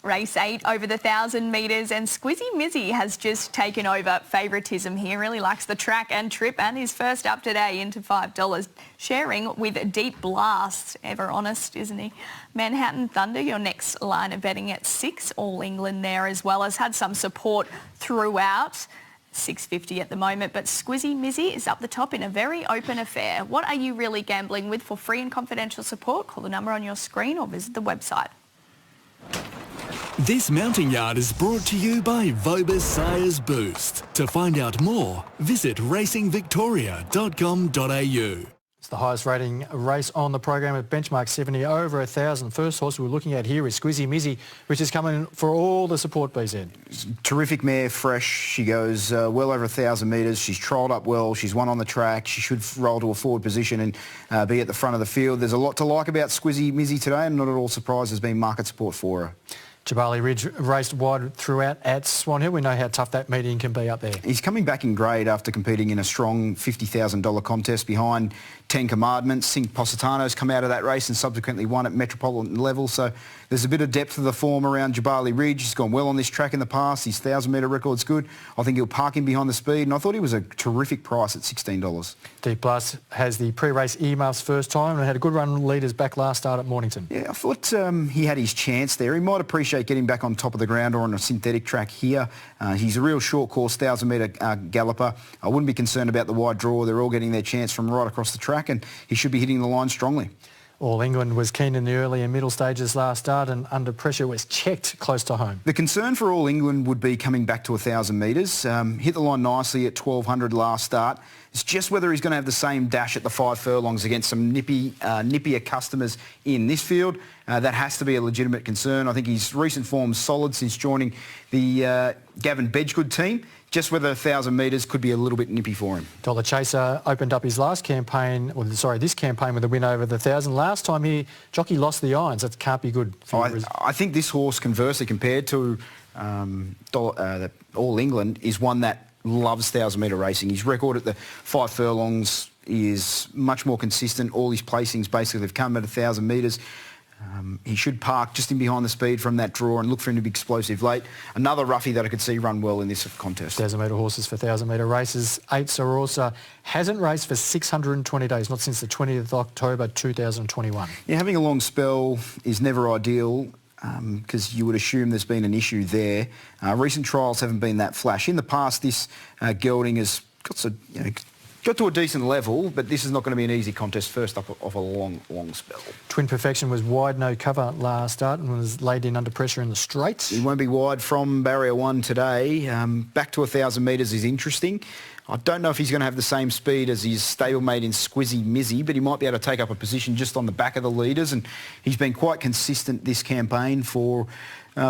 Race 8 over the 1,000 metres, and Squizzy Mizzy has just taken over favouritism here. Really likes the track and trip, and is first up today into $5, sharing with Deep Blast. Ever honest, isn't he? Manhattan Thunder, your next line of betting at 6. All England there as well, has had some support throughout. $6.50 at the moment, but Squizzy Mizzy is up the top in a very open affair. What are you really gambling with? For free and confidential support, call the number on your screen or visit the website. This mounting yard is brought to you by Vobis Sires Boost. To find out more, visit racingvictoria.com.au. It's the highest rating race on the program at benchmark 70 over 1,000. First horse we're looking at here is Squizzy Mizzy, which is coming for all the support, BZ. Terrific mare, fresh. She goes well over 1,000 metres. She's trialled up well. She's won on the track. She should roll to a forward position and be at the front of the field. There's a lot to like about Squizzy Mizzy today, and not at all surprised there's been market support for her. Jabali Ridge raced wide throughout at Swan Hill. We know how tough that meeting can be up there. He's coming back in grade after competing in a strong $50,000 contest behind 10 Commandments. Sink Positano's come out of that race and subsequently won at metropolitan level. So there's a bit of depth to the form around Jabali Ridge. He's gone well on this track in the past. His 1,000-metre record's good. I think he'll park him behind the speed, and I thought he was a terrific price at $16. Deep Blast has the pre-race earmuffs first time and had a good run leaders back last start at Mornington. Yeah, I thought he had his chance there. He might appreciate getting back on top of the ground or on a synthetic track here. He's a real short course 1,000-metre galloper. I wouldn't be concerned about the wide draw. They're all getting their chance from right across the track, and he should be hitting the line strongly. All England was keen in the early and middle stages last start, and under pressure was checked close to home. The concern for All England would be coming back to 1,000 metres. Hit the line nicely at 1,200 last start. It's just whether he's going to have the same dash at the 5 furlongs against some nippier customers in this field. That has to be a legitimate concern. I think his recent form's solid since joining the Gavin Bedgegood team. Just whether 1,000 metres could be a little bit nippy for him. Dollar Chaser opened up his last campaign, this campaign with a win over the 1,000. Last time jockey lost the irons. That can't be good. I think this horse, conversely, compared to All England, is one that loves 1,000-metre racing. His record at the 5 furlongs is much more consistent. All his placings basically have come at 1,000 metres. He should park just in behind the speed from that draw and look for him to be explosive late. Another roughie that I could see run well in this contest. 1,000-metre horses for 1,000-metre races. 8 Sorosa hasn't raced for 620 days, not since the 20th of October 2021. Yeah, having a long spell is never ideal because you would assume there's been an issue there. Recent trials haven't been that flash. In the past, this gelding has got to a decent level, but this is not going to be an easy contest first up off a long spell. Twin Perfection was wide, no cover last start and was laid in under pressure in the straights. He won't be wide from barrier 1 today. Back to 1,000 metres is interesting. I don't know if he's going to have the same speed as his stablemate in Squizzy Mizzy, but he might be able to take up a position just on the back of the leaders, and he's been quite consistent this campaign for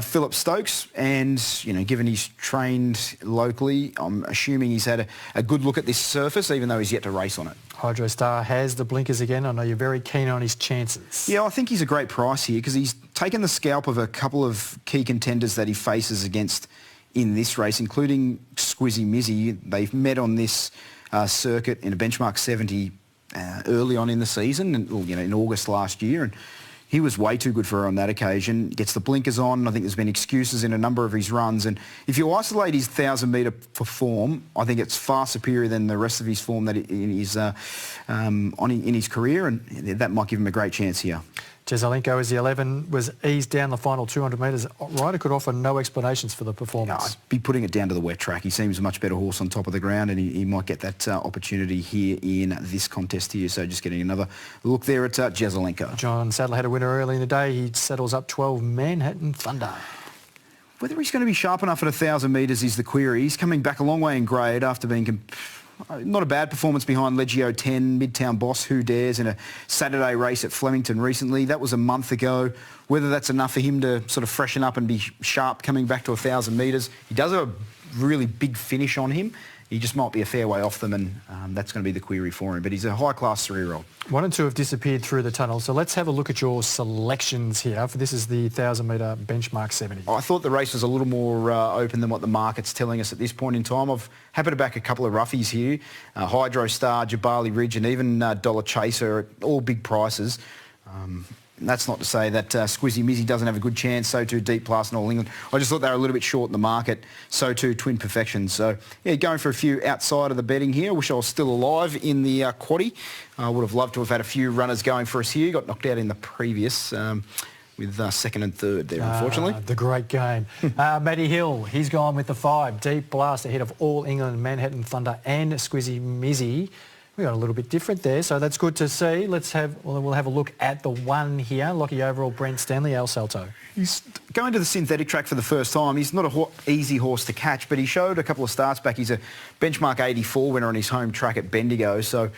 Philip Stokes, and given he's trained locally, I'm assuming he's had a good look at this surface, even though he's yet to race on it. Hydro Star has the blinkers again. I know you're very keen on his chances. Yeah, I think he's a great price here because he's taken the scalp of a couple of key contenders that he faces against in this race, including Squizzy Mizzy. They've met on this circuit in a benchmark 70 early on in the season, in August last year, and he was way too good for her on that occasion. Gets the blinkers on. I think there's been excuses in a number of his runs. And if you isolate his 1,000-metre form, I think it's far superior than the rest of his form that in his career, and that might give him a great chance here. Jezelenko as the 11 was eased down the final 200 metres. Ryder could offer no explanations for the performance. I'd be putting it down to the wet track. He seems a much better horse on top of the ground, and he might get that opportunity here in this contest here. So just getting another look there at Jezelenko. John Sadler had a winner early in the day. He settles up 12 Manhattan Thunder. Whether he's going to be sharp enough at 1,000 metres is the query. He's coming back a long way in grade after being not a bad performance behind Legio 10, Midtown Boss, Who Dares in a Saturday race at Flemington recently. That was a month ago. Whether that's enough for him to sort of freshen up and be sharp coming back to 1,000 metres. He does have a really big finish on him. He just might be a fair way off them, and that's going to be the query for him. But he's a high-class 3-year-old. 1 and 2 have disappeared through the tunnel. So let's have a look at your selections here. This is the 1,000-metre benchmark 70. I thought the race was a little more open than what the market's telling us at this point in time. I've happy to back a couple of roughies here. Hydro Star, Jabali Ridge, and even Dollar Chaser, all big prices. that's not to say that Squizzy Mizzy doesn't have a good chance, so too Deep Blast and All England. I just thought they were a little bit short in the market, so too Twin Perfection. So, yeah, going for a few outside of the betting here. I wish I was still alive in the quaddie. I would have loved to have had a few runners going for us here. Got knocked out in the previous with second and third there, unfortunately. The great game. Matty Hill, he's gone with the 5. Deep Blast ahead of All England, Manhattan Thunder and Squizzy Mizzy. We got a little bit different there, so that's good to see. We'll have a look at the 1 here. Lucky overall, Brent Stanley, El Salto. He's going to the synthetic track for the first time. He's not an easy horse to catch, but he showed a couple of starts back. He's a benchmark 84 winner on his home track at Bendigo. So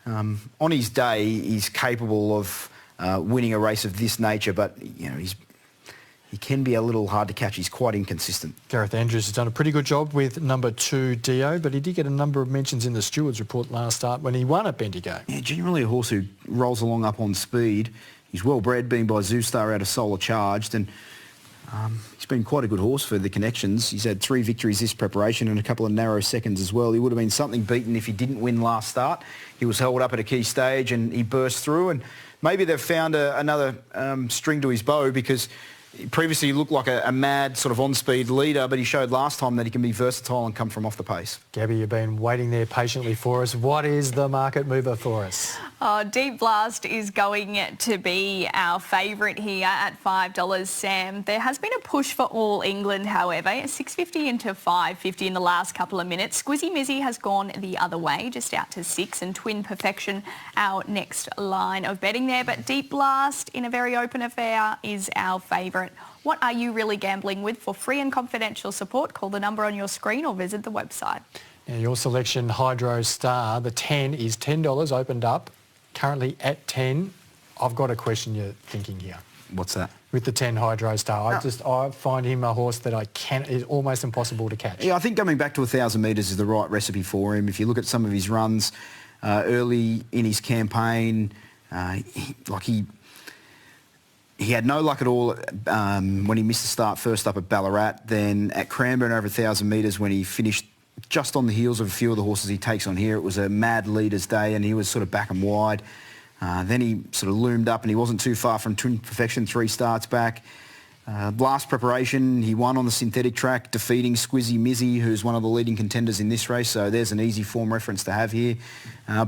on his day, he's capable of winning a race of this nature, but you know he can be a little hard to catch. He's quite inconsistent. Gareth Andrews has done a pretty good job with number 2 Dio, but he did get a number of mentions in the Stewards report last start when he won at Bendigo. Yeah, generally a horse who rolls along up on speed. He's well bred, being by Zoostar out of Solar Charged, and he's been quite a good horse for the connections. He's had 3 victories this preparation and a couple of narrow seconds as well. He would have been something beaten if he didn't win last start. He was held up at a key stage and he burst through, and maybe they've found another string to his bow, because previously he looked like a mad sort of on-speed leader, but he showed last time that he can be versatile and come from off the pace. Gabby, you've been waiting there patiently for us. What is the market mover for us? Deep Blast is going to be our favourite here at $5, Sam. There has been a push for All England, however, $6.50 into $5.50 in the last couple of minutes. Squizzy Mizzy has gone the other way, just out to 6, and Twin Perfection, our next line of betting there. But Deep Blast, in a very open affair, is our favourite. What are you really gambling with? For free and confidential support, call the number on your screen or visit the website. Now, your selection, Hydro Star, the 10 is $10, opened up, currently at 10. I've got a question you're thinking here. What's that? With the 10 Hydro Star. I find him a horse that is almost impossible to catch. Yeah, I think coming back to 1,000 metres is the right recipe for him. If you look at some of his runs early in his campaign, he had no luck at all when he missed the start first up at Ballarat. Then at Cranbourne over 1,000 metres, when he finished just on the heels of a few of the horses he takes on here, it was a mad leader's day and he was sort of back and wide. Then he sort of loomed up and he wasn't too far from Twin Perfection 3 starts back. Last preparation, he won on the synthetic track, defeating Squizzy Mizzy, who's one of the leading contenders in this race, so there's an easy form reference to have here.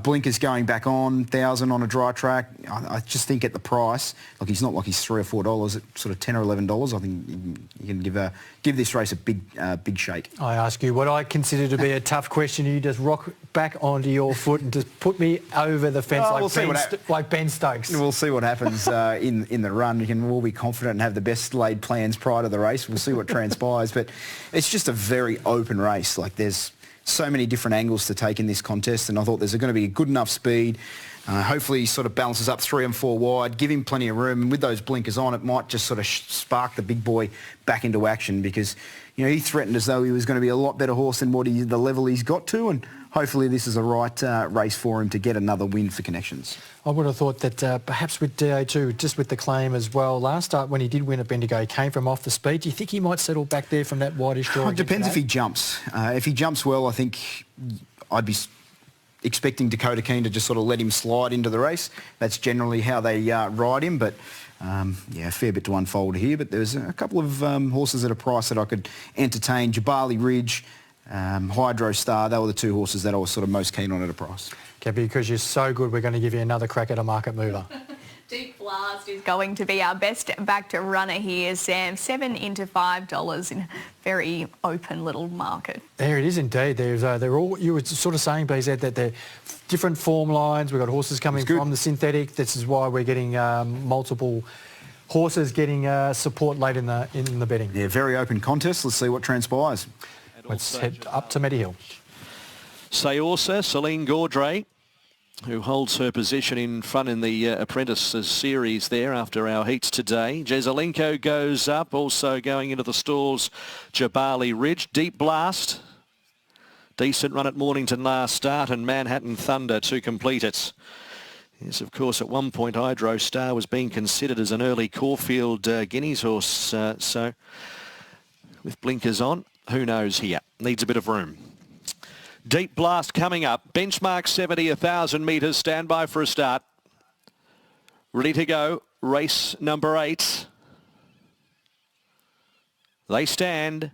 Blinkers going back on, 1,000 on a dry track. I just think at the price, like he's not like he's $3 or $4, at sort of $10 or $11, I think you can give this race a big shake. I ask you what I consider to be a tough question. You just rock back onto your foot and just put me over the fence like Ben Stokes. We'll see what happens in the run. You can all be confident and have the best laid plans prior to the race. We'll see what transpires, but it's just a very open race. Like there's so many different angles to take in this contest, and I thought there's going to be a good enough speed. Hopefully he sort of balances up 3 and 4 wide, give him plenty of room, and with those blinkers on, it might just sort of spark the big boy back into action, because he threatened as though he was going to be a lot better horse than the level he's got to, and hopefully this is the right race for him to get another win for Connections. I would have thought that perhaps with DA2, just with the claim as well, last start when he did win at Bendigo, he came from off the speed. Do you think he might settle back there from that wideish draw? It depends if he jumps. If he jumps well, I think I'd be expecting Dakota Keen to just sort of let him slide into the race. That's generally how they ride him, but a fair bit to unfold here. But there's a couple of horses at a price that I could entertain. Jabali Ridge, Hydro Star, they were the 2 horses that I was sort of most keen on at a price. Okay, because you're so good, we're going to give you another crack at a market mover. Deep Blast is going to be our best backed runner here, Sam. 7 into $5 in a very open little market. There it is indeed. They're all, you were sort of saying, BZ, that they're different form lines. We've got horses coming from the synthetic. This is why we're getting multiple horses getting support late in the betting. Yeah, very open contest. Let's see what transpires. Let's head up to Medihill. Sayorsa, Celine Gaudray, who holds her position in front in the Apprentices series there after our heats today. Jezelenko goes up, also going into the stalls, Jabali Ridge. Deep Blast, decent run at Mornington last start, and Manhattan Thunder to complete it. Yes, of course, at one point Hydro Star was being considered as an early Caulfield Guineas horse, so with blinkers on, who knows here. Needs a bit of room. Deep Blast coming up. Benchmark 70, 1,000 metres. Stand by for a start. ready to go. Race number 8. They stand.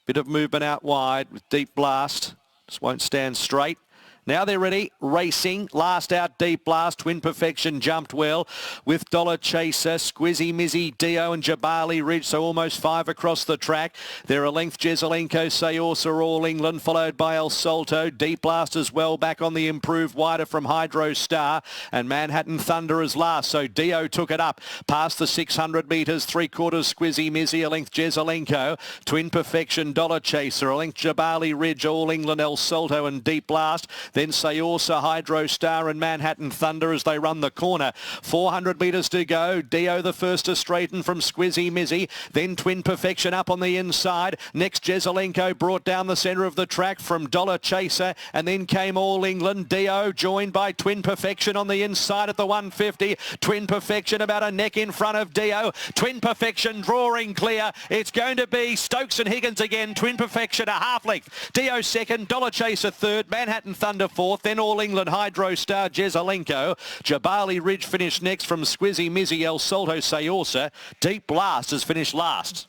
Bit of movement out wide with Deep Blast. Just won't stand straight. Now they're ready, racing. Last out, Deep Blast. Twin Perfection jumped well with Dollar Chaser, Squizzy, Mizzy, Dio and Jabali Ridge, so almost 5 across the track. They're a length, Jezelenko, Sayorsa, All England, followed by El Salto. Deep Blast as well, back on the improved, wider from Hydro Star, and Manhattan Thunder is last, so Dio took it up past the 600 metres, 3/4 Squizzy, Mizzy, a length, Jezelenko, Twin Perfection, Dollar Chaser, a length, Jabali Ridge, All England, El Salto and Deep Blast. Then Sayorsa, Hydro Star and Manhattan Thunder as they run the corner. 400 metres to go. Dio the first to straighten from Squizzy Mizzy. Then Twin Perfection up on the inside. Next Jezelenko brought down the centre of the track from Dollar Chaser. And then came All England. Dio joined by Twin Perfection on the inside at the 150. Twin Perfection about a neck in front of Dio. Twin Perfection drawing clear. It's going to be Stokes and Higgins again. Twin Perfection a half length. Dio second. Dollar Chaser third. Manhattan Thunder fourth, then All England, Hydro Star, Jezelenko. Jabali Ridge finished next from Squizzy, Mizzy, El Salto, Sayorsa. Deep Blast has finished last.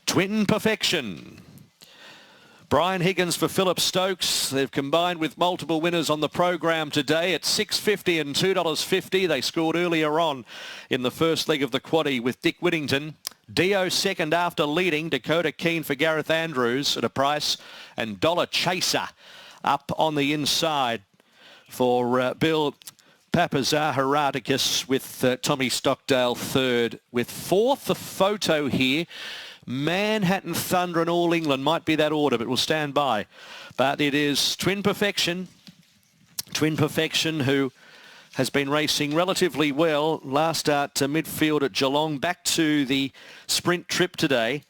Twin Perfection. Brian Higgins for Philip Stokes. They've combined with multiple winners on the program today at $6.50 and $2.50. They scored earlier on in the first leg of the quaddie with Dick Whittington. Dio second after leading. Dakota Keene for Gareth Andrews at a price. And Dollar Chaser up on the inside for Bill Papazaharadakis with Tommy Stockdale third. With fourth, the photo here. Manhattan Thunder and All England might be that order, but we'll stand by. But it is Twin Perfection. Twin Perfection, who has been racing relatively well. Last start to midfield at Geelong, back to the sprint trip today.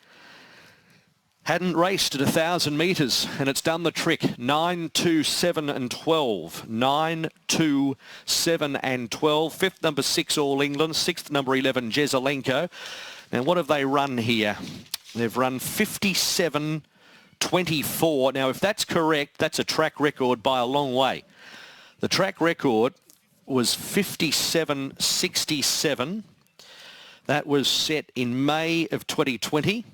Hadn't raced at 1,000 metres, and it's done the trick. 9, 2, 7 and 12. 9, 2, 7 and 12. Fifth, number 6, All England. Sixth, number 11, Jezelenko. Now, what have they run here? They've run 57.24. Now, if that's correct, that's a track record by a long way. The track record was 57.67. That was set in May of 2020.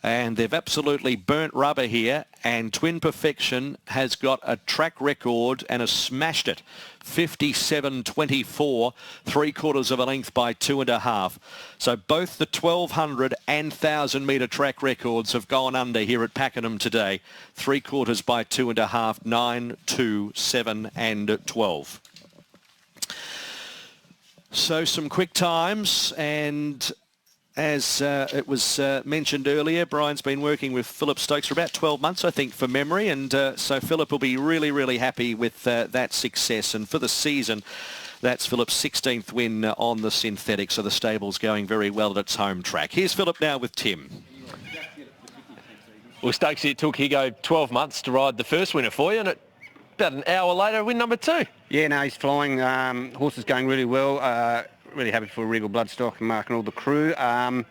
And they've absolutely burnt rubber here, and Twin Perfection has got a track record and has smashed it. 57.24, 3/4 of a length by 2.5. So both the 1,200 and 1,000 metre track records have gone under here at Pakenham today. 3/4 by 2.5, 9, 2, 7 and 12. So some quick times, and as it was mentioned earlier, Brian's been working with Philip Stokes for about 12 months, I think, for memory. And so Philip will be really, really happy with that success. And for the season, that's Philip's 16th win on the synthetic. So the stable's going very well at its home track. Here's Philip now with Tim. Well, Stokes, it took Higo 12 months to ride the first winner for you, and about an hour later, win number 2. Yeah, no, he's flying. Horse is going really well. Really happy for Regal Bloodstock and Mark and all the crew. I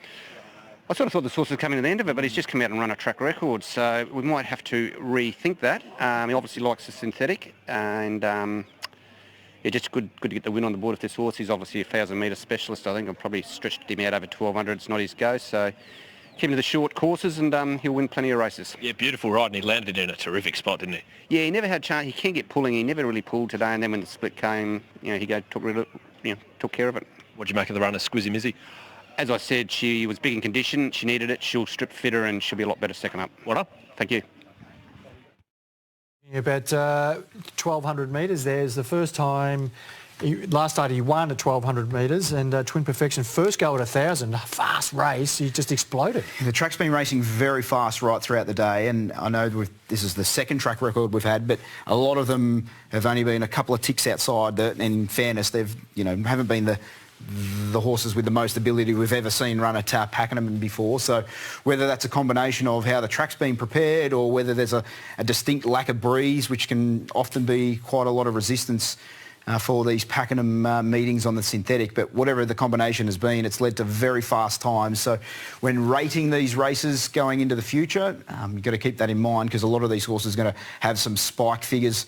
sort of thought the horse was coming to the end of it, but he's just come out and run a track record, so we might have to rethink that. He obviously likes the synthetic, and yeah, just good to get the win on the board with this horse. He's obviously a 1,000-metre specialist. I think I've probably stretched him out over 1,200. It's not his go, so keep him to the short courses, and he'll win plenty of races. Yeah, beautiful ride, and he landed in a terrific spot, didn't he? Yeah, he never had a chance. He can get pulling. He never really pulled today, and then when the split came, he took care of it. What'd you make of the run of Squizzy Mizzy? As I said, she was big in condition. She needed it. She'll strip fitter, and she'll be a lot better second up. Well done. Thank you. About 1,200 metres there is the first time. Last start he won at 1,200 metres, and Twin Perfection first go at 1,000, fast race, he just exploded. The track's been racing very fast right throughout the day, and I know this is the second track record we've had, but a lot of them have only been a couple of ticks outside. In fairness, they've haven't been the horses with the most ability we've ever seen run at Pakenham before. So whether that's a combination of how the track's been prepared, or whether there's a distinct lack of breeze, which can often be quite a lot of resistance for these Pakenham meetings on the synthetic, but whatever the combination has been, it's led to very fast times. So when rating these races going into the future, you've got to keep that in mind, because a lot of these horses are going to have some spike figures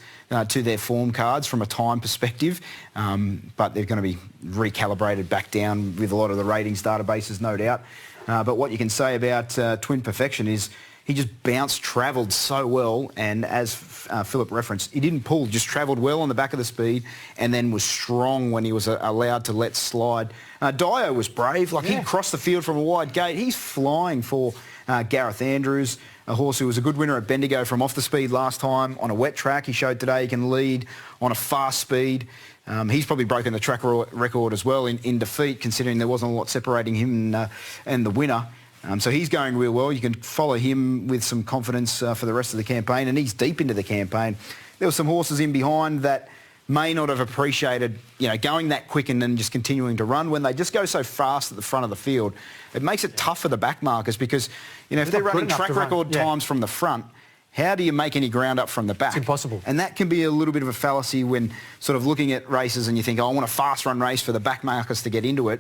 to their form cards from a time perspective, but they're going to be recalibrated back down with a lot of the ratings databases, no doubt. But what you can say about Twin Perfection is he just bounced, travelled so well, and as Philip referenced, he didn't pull, just travelled well on the back of the speed and then was strong when he was allowed to let slide. Dio was brave, he crossed the field from a wide gate. He's flying for Gareth Andrews, a horse who was a good winner at Bendigo from off the speed last time on a wet track. He showed today he can lead on a fast speed. He's probably broken the track record as well in defeat, considering there wasn't a lot separating him and the winner. So he's going real well. You can follow him with some confidence for the rest of the campaign, and he's deep into the campaign. There were some horses in behind that may not have appreciated, going that quick and then just continuing to run. When they just go so fast at the front of the field, it makes it tough for the back markers, because, if they're running track record times from the front, how do you make any ground up from the back? It's impossible. And that can be a little bit of a fallacy when sort of looking at races and you think, I want a fast run race for the back markers to get into it.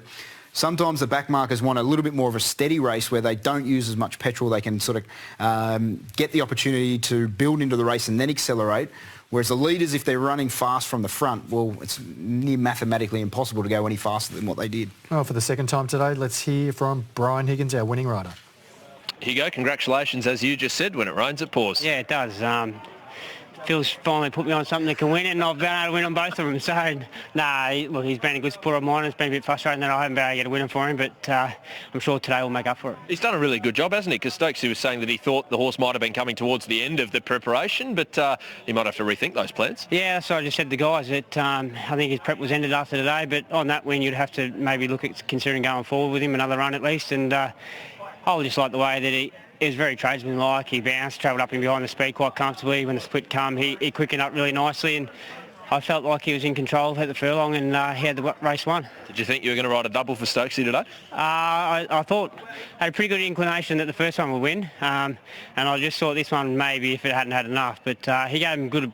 Sometimes the back markers want a little bit more of a steady race where they don't use as much petrol. They can sort of get the opportunity to build into the race and then accelerate. Whereas the leaders, if they're running fast from the front, well, it's near mathematically impossible to go any faster than what they did. Well, for the second time today, let's hear from Brian Higgins, our winning rider. Hugo, congratulations, as you just said, when it rains, it pours. Yeah, it does. Phil's finally put me on something that can win it, and I've been able to win on both of them. So, look, he's been a good supporter of mine. It's been a bit frustrating that I haven't been able to get a winner for him, but I'm sure today will make up for it. He's done a really good job, hasn't he? Because Stokesy was saying that he thought the horse might have been coming towards the end of the preparation, but he might have to rethink those plans. Yeah, so I just said to the guys that I think his prep was ended after today, but on that win you'd have to maybe look at considering going forward with him another run at least, and I just like the way that he was very tradesman-like. He bounced, travelled up and behind the speed quite comfortably. When the split come, he quickened up really nicely, and I felt like he was in control at the furlong, and he had the race won. Did you think you were going to ride a double for Stokesy today? I thought, I had a pretty good inclination that the first one would win, and I just thought this one maybe if it hadn't had enough, but he gave him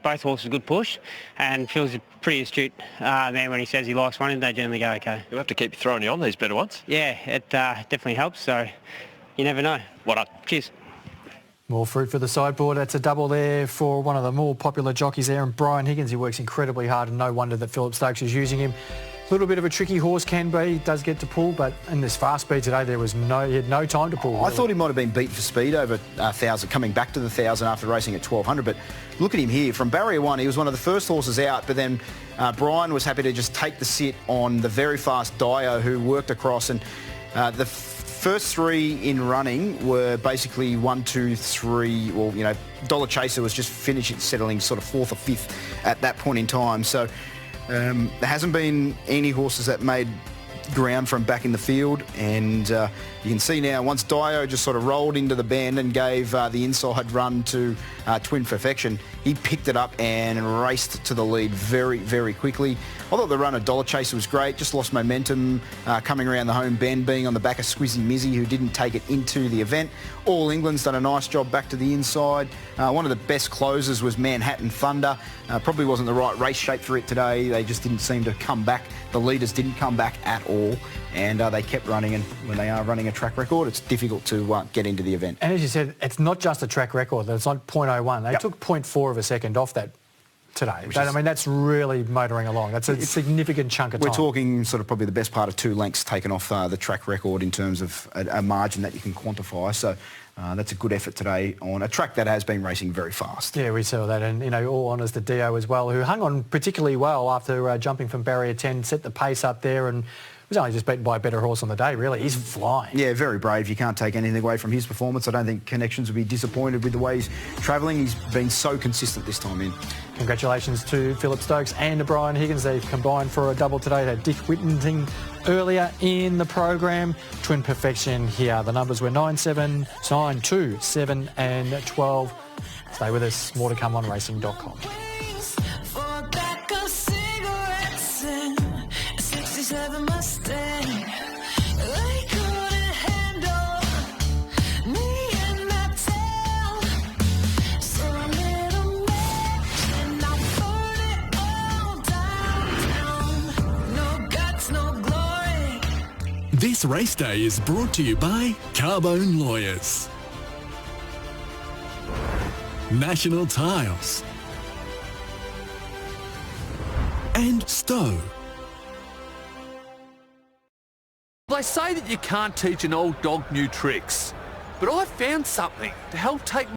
both horses a good push, and Phil's a pretty astute man when he says he likes one, and they generally go okay. You'll have to keep throwing you on these better ones. Yeah, it definitely helps, so you never know. Well done. Cheers. More fruit for the sideboard. That's a double there for one of the more popular jockeys there, and Brian Higgins. He works incredibly hard, and no wonder that Philip Stokes is using him. A little bit of a tricky horse can be. He does get to pull, but in this fast speed today, he had no time to pull. Really. I thought he might have been beat for speed over 1,000, coming back to the 1,000 after racing at 1,200. But look at him here. From barrier one, he was one of the first horses out, but then Brian was happy to just take the sit on the very fast Dio, who worked across, and the first three in running were basically 1, 2, 3. Well, Dollar Chaser was just finishing, settling sort of 4th or 5th at that point in time. So there hasn't been any horses that made ground from back in the field, and you can see now once Dio just sort of rolled into the bend and gave the inside run to Twin Perfection, he picked it up and raced to the lead very, very quickly. I thought the run of Dollar Chaser was great, just lost momentum coming around the home bend, being on the back of Squizzy Mizzy, who didn't take it into the event. All England's done a nice job back to the inside. One of the best closers was Manhattan Thunder. Probably wasn't the right race shape for it today. They just didn't seem to come back. The leaders didn't come back at all, and they kept running, and when they are running a track record, it's difficult to get into the event. And as you said, it's not just a track record. It's not 0.01. They took 0.4 of a second off that today. That's really motoring along. That's a significant chunk of time. We're talking sort of probably the best part of 2 lengths taken off the track record in terms of a margin that you can quantify. So that's a good effort today on a track that has been racing very fast. Yeah, we saw that, and all honours to Dio as well, who hung on particularly well after jumping from barrier 10, set the pace up there, and was only just beaten by a better horse on the day, really. He's flying. Yeah, very brave. You can't take anything away from his performance. I don't think Connections will be disappointed with the way he's travelling. He's been so consistent this time in. Congratulations to Philip Stokes and to Brian Higgins. They've combined for a double today. They had Dick Whittington earlier in the program. Twin Perfection here. The numbers were 9, 7, 9, 2, 7 and 12. Stay with us. More to come on racing.com. This race day is brought to you by Carbone Lawyers, National Tiles, and Stowe. They say that you can't teach an old dog new tricks, but I found something to help take